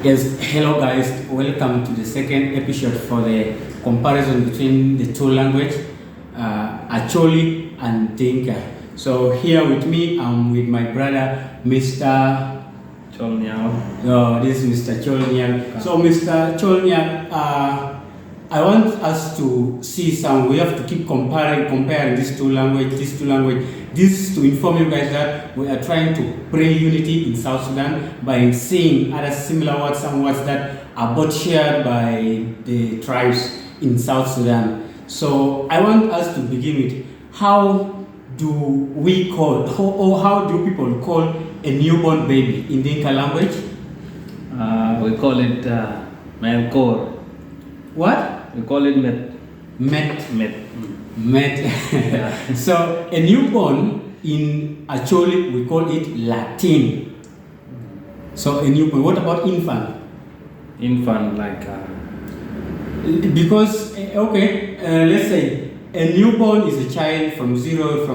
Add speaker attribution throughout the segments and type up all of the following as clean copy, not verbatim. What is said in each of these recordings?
Speaker 1: Yes, hello guys, welcome to the second episode for the comparison between the two language, Acholi and Dinka. So here with me, I'm with my brother, Mr.
Speaker 2: Cholnyal.
Speaker 1: This is Mr. Cholnyal. So Mr. Cholnyal, I want us to see we have to keep comparing these two language. This is to inform you guys that we are trying to bring unity in South Sudan by seeing other similar words, some words that are both shared by the tribes in South Sudan. So I want us to begin with how do people call a newborn baby in Dinka language?
Speaker 2: We call it Melkor.
Speaker 1: What?
Speaker 2: We call it Met.
Speaker 1: Met.
Speaker 2: Yeah.
Speaker 1: So a newborn in Acholi we call it Latin. So a newborn. What about infant?
Speaker 2: Infant, like.
Speaker 1: Because let's say a newborn is a child from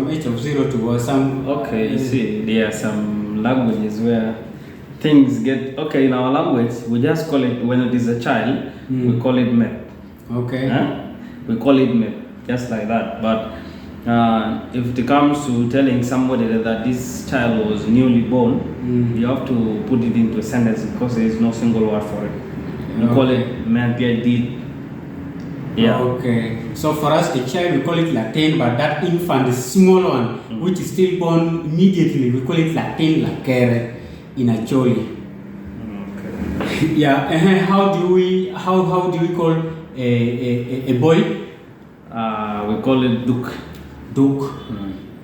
Speaker 1: age of 0 to some.
Speaker 2: Okay, you see, there are some languages where things get. Okay, in our language, we just call it, when it is a child, we call it Met.
Speaker 1: Okay.
Speaker 2: We call it Met, just like that. But if it comes to telling somebody that this child was newly born, you have to put it into a sentence because there is no single word for it. We call it Met. Yeah.
Speaker 1: Okay. So for us, the child we call it Latin, but that infant, the small one, which is still born immediately, we call it Latin Lakere in Acholi.
Speaker 2: Okay.
Speaker 1: Yeah. How do we call a boy?
Speaker 2: We call it Duk.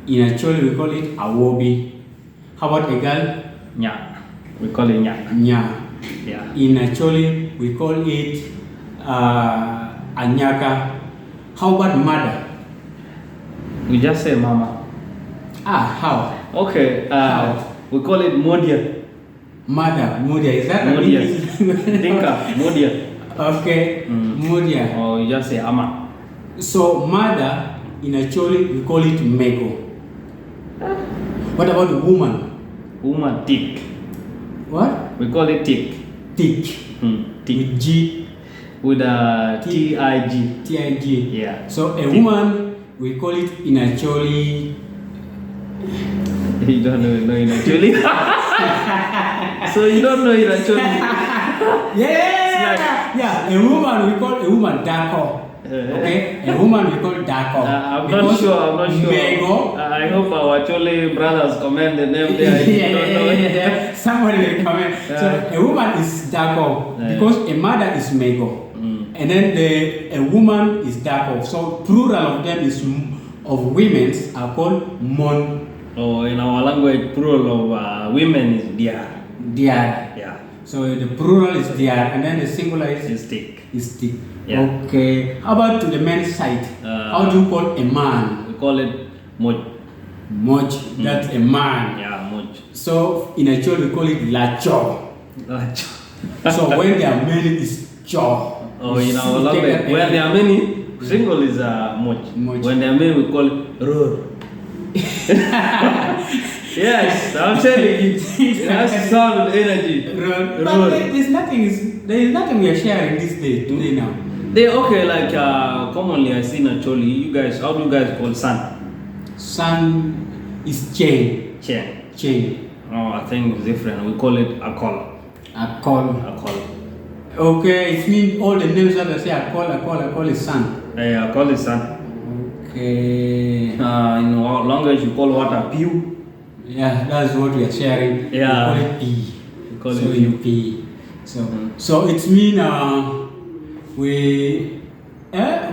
Speaker 1: In Acholi we call it Awobi. How about a girl?
Speaker 2: Nya. We call it Nya.
Speaker 1: Nya.
Speaker 2: Yeah.
Speaker 1: In Acholi we call it Anyaka. How about mother?
Speaker 2: We just say Mama.
Speaker 1: How?
Speaker 2: Okay. We call it Modia.
Speaker 1: Modia. Is that
Speaker 2: Modia? Dinka. Modia.
Speaker 1: Okay. Modia.
Speaker 2: Or you just say Ama.
Speaker 1: So mother in Acholi we call it Mego. What about woman?
Speaker 2: Woman, Tik.
Speaker 1: What?
Speaker 2: We call it Tik.
Speaker 1: Tik.
Speaker 2: Tik.
Speaker 1: With G.
Speaker 2: With a T-I-G.
Speaker 1: T-I-G.
Speaker 2: Yeah.
Speaker 1: So a woman we call it in Acholi.
Speaker 2: You don't know in Acholi? So you don't know in Acholi?
Speaker 1: Yeah. A woman we call a woman Dako. Okay, a woman we call Dako.
Speaker 2: I'm not sure.
Speaker 1: Mego.
Speaker 2: I hope our Chole brothers comment the name there.
Speaker 1: Yeah. Somebody will comment. So a woman is Dako because a mother is Mego, and then a woman is Dako. So plural of them of women's are called Mon.
Speaker 2: Oh, in our language, plural of women is Diar. Yeah.
Speaker 1: So the plural is Diar, and then the singular
Speaker 2: is Tik. Yeah.
Speaker 1: Okay. How about to the men's side? How do you call a man?
Speaker 2: We call it Moj.
Speaker 1: Moj. That's a man.
Speaker 2: Yeah, Moj.
Speaker 1: So in a church we call it Lacho. So when there are many, it's Cho.
Speaker 2: Oh, in our language, when there are many, single is Moj. When there are many, we call it Ror. Yes, I'm telling you, it has to sound with energy.
Speaker 1: But there is nothing we are sharing this day today now.
Speaker 2: Okay, like commonly I see naturally, you guys, how do you guys call sun?
Speaker 1: Sun is chain.
Speaker 2: Oh, I think it's different. We call it Akol.
Speaker 1: Okay, it means all the names that I say Akol is sun.
Speaker 2: Yeah, Akol is sun.
Speaker 1: Okay.
Speaker 2: In our language you call water Pew.
Speaker 1: Yeah, that's what we are sharing.
Speaker 2: Yeah.
Speaker 1: We call it P. So it means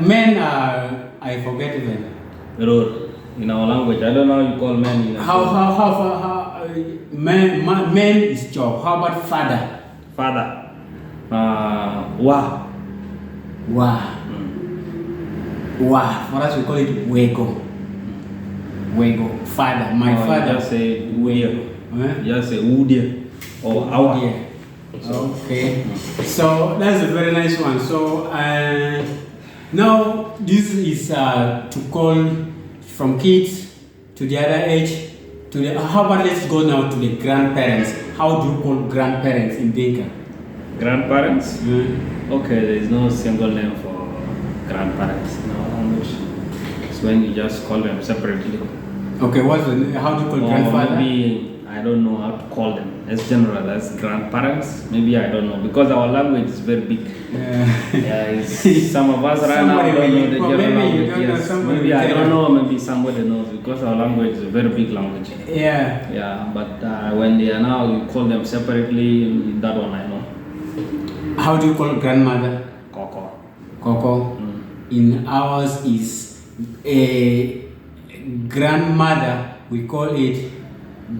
Speaker 1: men are, I forget even.
Speaker 2: Ror. In our language, I don't know how you call men.
Speaker 1: How men is job. How about father?
Speaker 2: Wa.
Speaker 1: For us we call it Wego. Father. My father.
Speaker 2: Just say Udia. Just say Udia. Or
Speaker 1: Awa. Okay. So that's a very nice one. So now this is to call from kids to the other age to the. How about let's go now to the grandparents. How do you call grandparents in Dinka?
Speaker 2: Grandparents? Okay, there is no single name for grandparents in our language. It's when you just call them separately.
Speaker 1: Okay, how do you call
Speaker 2: Or
Speaker 1: grandfather?
Speaker 2: maybe I don't know how to call them. As general as grandparents. Maybe I don't know because our language is very big. Some of us right now don't know the general language. Yes. Maybe I don't know. Maybe somebody knows because our language is a very big language.
Speaker 1: Yeah.
Speaker 2: Yeah, but when they are now, you call them separately. That one I know.
Speaker 1: How do you call grandmother?
Speaker 2: Koko.
Speaker 1: Coco. In ours is a grandmother. We call it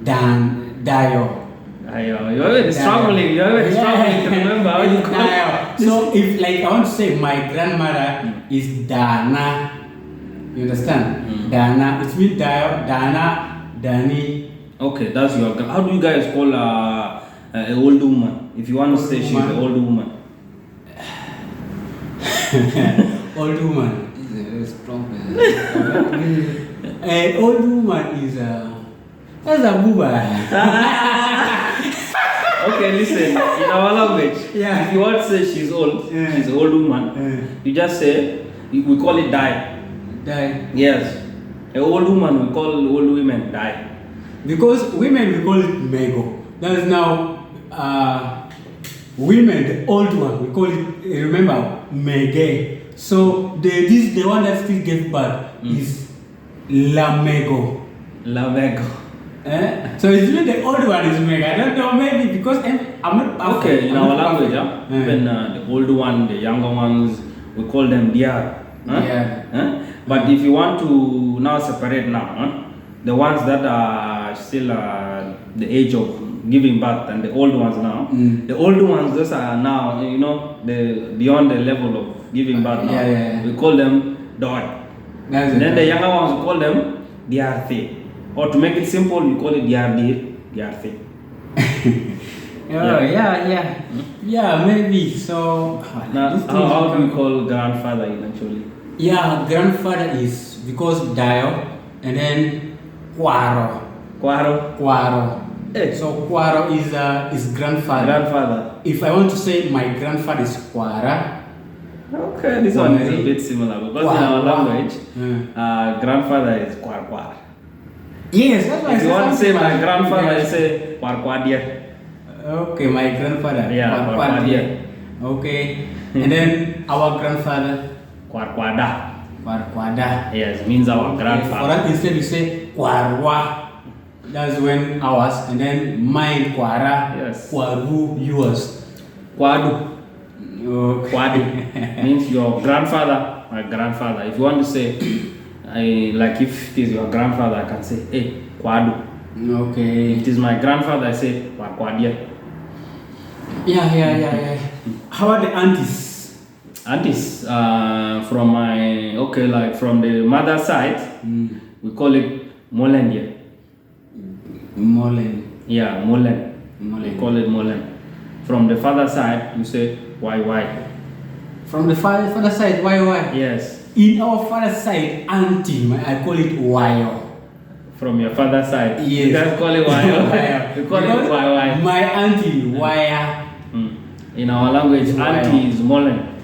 Speaker 1: Dayo.
Speaker 2: You're very struggling. You're very struggling to remember how you call it.
Speaker 1: So if like I want to say my grandmother is Dana. You understand? Dana. It means Dayo, Dana, Dani.
Speaker 2: Okay, that's your. How do you guys call an old woman? If you want to say she's an old woman.
Speaker 1: Old woman. An old woman is that's a booba.
Speaker 2: Okay, listen. In our language, if you want to say she's old, she's an old woman. You just say we call it die.
Speaker 1: Die.
Speaker 2: Yes, an old woman we call old women die.
Speaker 1: Because women we call it mego. That is now women, the old one, we call it. Remember mege. So the one that still gave birth is lamego.
Speaker 2: Lamego.
Speaker 1: So it's really the old one is mega. I don't know, maybe because I'm not.
Speaker 2: Okay, in our language, even the old one, the younger ones, we call them diar. But if you want to now separate now, the ones that are still the age of giving birth and the old ones now, the old ones those are now the beyond the level of giving birth now. We call them dot. And then the younger ones we call them diarthi. Or to make it simple, we call it diarthi.
Speaker 1: Yeah, maybe. So
Speaker 2: now, how do we call grandfather eventually?
Speaker 1: Yeah, grandfather is because Dio and then Quaro.
Speaker 2: Hey.
Speaker 1: So Quaro is grandfather. If I want to say my grandfather is Quara.
Speaker 2: Okay, this one is a bit similar because in our language, grandfather is Quar.
Speaker 1: Yes, that's why.
Speaker 2: If you want to say my grandfather, I say Quarquadia.
Speaker 1: Okay, my grandfather.
Speaker 2: Yeah, Quarquadia.
Speaker 1: Okay, and then our grandfather.
Speaker 2: Quarquada. Yes, means our grandfather.
Speaker 1: For that, instead we say Quarwa. That's when ours, and then mine Quara.
Speaker 2: Yes.
Speaker 1: Quaru, yours.
Speaker 2: Quadu.
Speaker 1: Okay.
Speaker 2: Quadu means your grandfather, my grandfather. If you want to say, like if it is your grandfather, I can say, hey, Quadu.
Speaker 1: Okay.
Speaker 2: If it is my grandfather, I say, Quadia.
Speaker 1: Yeah. How are the aunties?
Speaker 2: Aunties, from from the mother side, we call it Molendia.
Speaker 1: Molen.
Speaker 2: Yeah, Molen. We call it Molen. From the father side, you say YY.
Speaker 1: From the father side, YY?
Speaker 2: Yes.
Speaker 1: In our father side, auntie, I call it Wayo.
Speaker 2: From your father side?
Speaker 1: Yes.
Speaker 2: You guys call it Wayo? We call it YY.
Speaker 1: My auntie, Waya.
Speaker 2: In our language, auntie is Molen.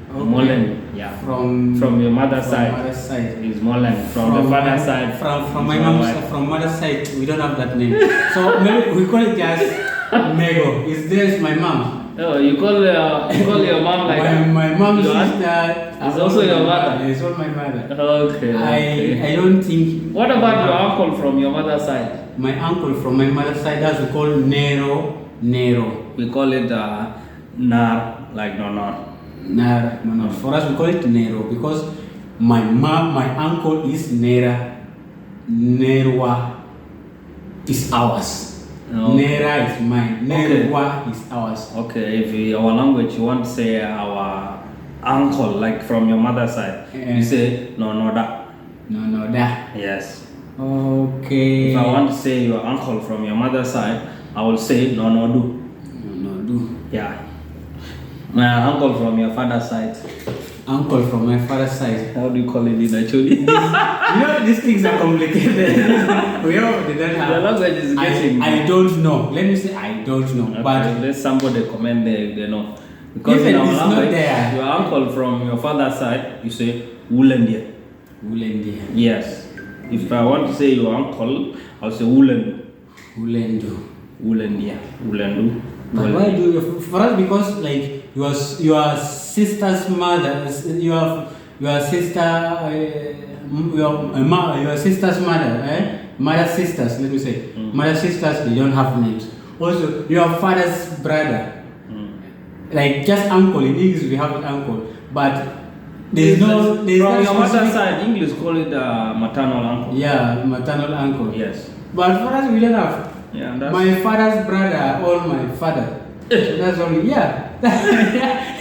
Speaker 1: Okay.
Speaker 2: Molen, yeah. From your mother's side is Molen. From the father's side,
Speaker 1: from my mom's side, from mother's side, we don't have that name. So maybe we call it just Mego. Is my mom?
Speaker 2: Oh, you call your mom like that?
Speaker 1: My mom's
Speaker 2: sister is also your mother.
Speaker 1: It's all my mother.
Speaker 2: Okay.
Speaker 1: I don't think.
Speaker 2: What about your uncle from your mother's side?
Speaker 1: My uncle from my mother's side, that's we call Nero.
Speaker 2: We call it Nar, like no.
Speaker 1: For us, we call it Nero because my uncle is Nera. Nerwa is ours.
Speaker 2: No.
Speaker 1: Nera is mine. Nerwa is ours.
Speaker 2: Okay, if our language you want to say our uncle, like from your mother's side, you say no da. Yes.
Speaker 1: Okay.
Speaker 2: If I want to say your uncle from your mother's side, I will say no do.
Speaker 1: No do.
Speaker 2: Yeah. My uncle from your father's side.
Speaker 1: uncle from my father's side.
Speaker 2: How do you call it in actually?
Speaker 1: These things are complicated. We all didn't have.
Speaker 2: The language is getting.
Speaker 1: I don't know. Let me say I don't know.
Speaker 2: Okay,
Speaker 1: But
Speaker 2: let somebody comment there if they know. Because
Speaker 1: even
Speaker 2: in our
Speaker 1: it's not
Speaker 2: language,
Speaker 1: there.
Speaker 2: your uncle from your father's side, you say Wulendia.
Speaker 1: Ulendia.
Speaker 2: Yes. If I want to say your uncle, I'll say Wulendu.
Speaker 1: Ulendo.
Speaker 2: Wulendia. Wulendu.
Speaker 1: But why do you, for us, because like your sister's mother, your sister's mother, mother's sisters, let me say, mother's sisters, they don't have names. Also, your father's brother, like just uncle, in English we have it uncle, but there's no
Speaker 2: from your mother's
Speaker 1: specific-
Speaker 2: side, English call it maternal uncle.
Speaker 1: Yeah, maternal uncle.
Speaker 2: Yes.
Speaker 1: But for us, we don't have.
Speaker 2: Yeah, and that's
Speaker 1: My father's brother or my father. That's only, yeah.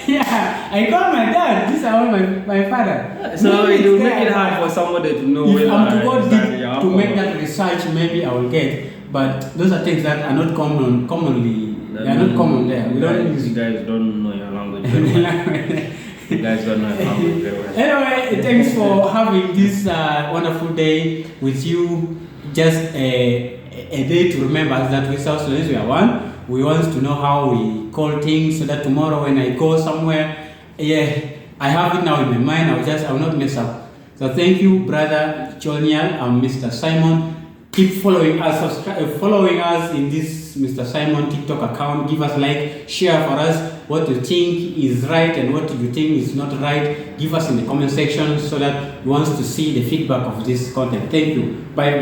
Speaker 1: Yeah, I call my dad. These are all my father.
Speaker 2: so
Speaker 1: Maybe
Speaker 2: you
Speaker 1: it's
Speaker 2: make
Speaker 1: there,
Speaker 2: it hard for somebody to know
Speaker 1: if
Speaker 2: whether
Speaker 1: I'm to go
Speaker 2: exactly
Speaker 1: deep
Speaker 2: your
Speaker 1: to
Speaker 2: uncle
Speaker 1: make
Speaker 2: or-
Speaker 1: that research, maybe I will get. But those are things that are not commonly. They are not common there. We don't use
Speaker 2: You guys don't know your language very well. You guys don't know your language very well.
Speaker 1: Anyway, thanks for having this wonderful day with you. Just a day to remember that we South Sudanese, we are one. We want to know how we call things so that tomorrow when I go somewhere, I have it now in my mind. I will not mess up. So thank you, Brother Chonial and Mr. Simon. Keep following us, following us in this Mr. Simon TikTok account. Give us like, share for us what you think is right and what you think is not right. Give us in the comment section so that we want to see the feedback of this content. Thank you. Bye.